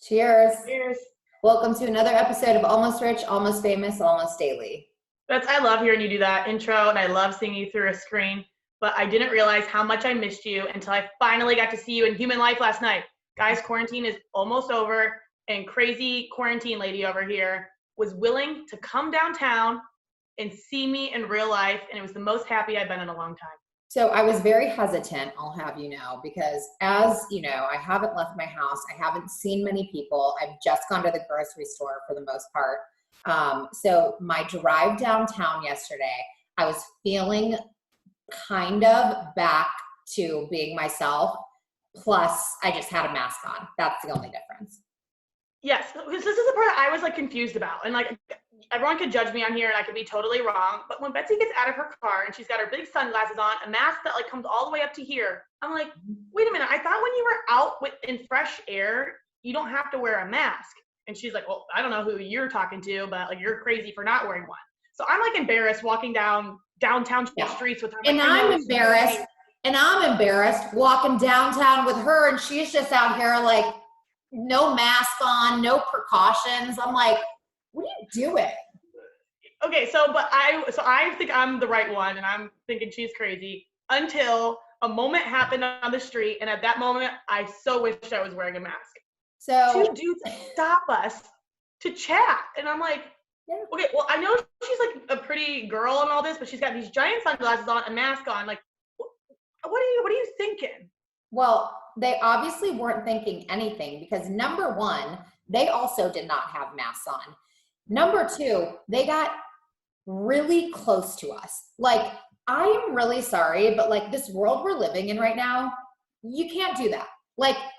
Cheers. Cheers. Welcome to another episode of Almost Rich, Almost Famous, Almost Daily. I love hearing you do that intro, and I love seeing you through a screen, but I didn't realize how much I missed you until I finally got to see you in human life last night. Guys, quarantine is almost over, and crazy quarantine lady over here was willing to come downtown and see me in real life, and it was the most happy I've been in a long time. So I was very hesitant, I'll have you know, because as you know, I haven't left my house. I haven't seen many people. I've just gone to the grocery store for the most part. So my drive downtown yesterday, I was feeling kind of back to being myself. Plus, I just had a mask on. That's the only difference. Yes, this is the part I was confused about, and everyone could judge me on here and I could be totally wrong, but when Betsy gets out of her car and she's got her big sunglasses on, a mask that comes all the way up to here, I'm like, wait a minute, I thought when you were out in fresh air, you don't have to wear a mask. And she's like, well, I don't know who you're talking to, but you're crazy for not wearing one. So I'm embarrassed walking downtown streets with her. And I'm embarrassed walking downtown with her, and she's just out here no mask on, no precautions. I'm like, what are you doing? Okay, so I think I'm the right one, and I'm thinking she's crazy until a moment happened on the street, and at that moment, I so wished I was wearing a mask. So two dudes stop us to chat, and I'm like, yeah. Okay, well, I know she's a pretty girl and all this, but she's got these giant sunglasses on, a mask on. What are you thinking? Well, they obviously weren't thinking anything because number one, they also did not have masks on. Number two, they got really close to us. I am really sorry, but this world we're living in right now, you can't do that.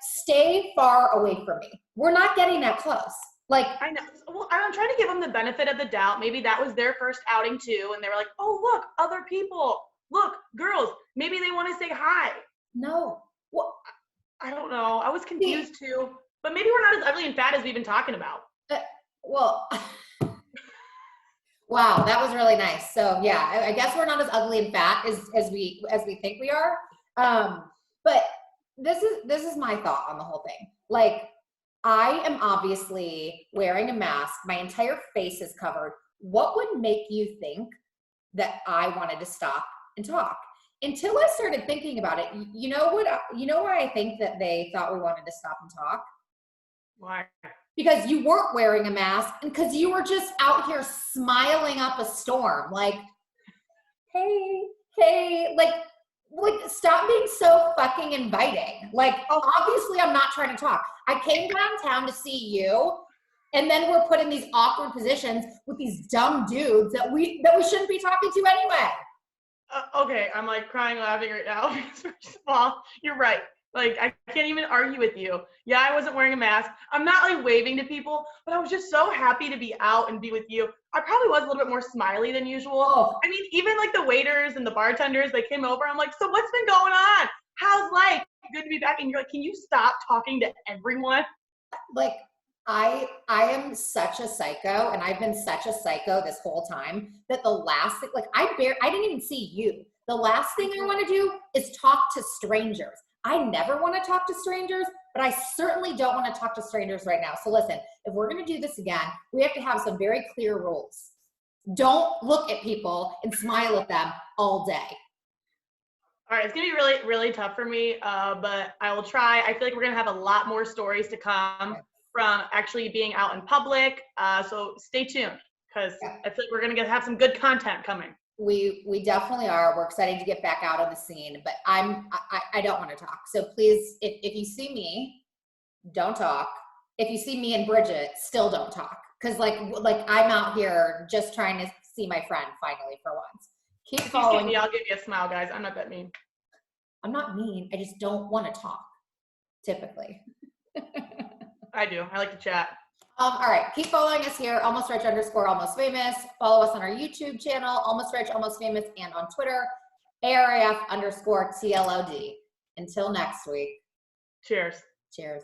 Stay far away from me. We're not getting that close. I know. Well, I'm trying to give them the benefit of the doubt. Maybe that was their first outing too, and they were like, oh, look, other people. Look, girls. Maybe they want to say hi. No. Well, I don't know. I was confused too. But maybe we're not as ugly and fat as we've been talking about. Wow, that was really nice. So yeah, I guess we're not as ugly and fat as we think we are. But this is my thought on the whole thing. I am obviously wearing a mask. My entire face is covered. What would make you think that I wanted to stop and talk? Until I started thinking about it, you know why I think that they thought we wanted to stop and talk? Why? Because you weren't wearing a mask and because you were just out here smiling up a storm. Hey, stop being so fucking inviting. Obviously I'm not trying to talk. I came downtown to see you, and then we're put in these awkward positions with these dumb dudes that we shouldn't be talking to anyway. Okay, I'm crying laughing right now. First of all, you're right. I can't even argue with you. Yeah, I wasn't wearing a mask. I'm not waving to people, but I was just so happy to be out and be with you. I probably was a little bit more smiley than usual. Oh. I mean, even the waiters and the bartenders, they came over. I'm like, so what's been going on? How's life? Good to be back. And you're like, can you stop talking to everyone? I am such a psycho, and I've been such a psycho this whole time that the last thing, I didn't even see you. The last thing I want to do is talk to strangers. I never want to talk to strangers, but I certainly don't want to talk to strangers right now. So listen, if we're going to do this again, we have to have some very clear rules. Don't look at people and smile at them all day. All right, it's going to be really, really tough for me, but I will try. I feel like we're going to have a lot more stories to come from actually being out in public. So stay tuned, because I feel like we're going to have some good content coming. We definitely are. We're excited to get back out on the scene, but I don't want to talk. So please, if you see me, don't talk. If you see me and Bridget, still don't talk. Cause I'm out here just trying to see my friend finally for once. Keep following me. I'll give you a smile, guys. I'm not that mean. I'm not mean. I just don't want to talk typically. I do. I like to chat. All right, keep following us here, Almost Rich _ Almost Famous. Follow us on our YouTube channel, Almost Rich, Almost Famous, and on Twitter, ARAF _ TLOD. Until next week. Cheers. Cheers.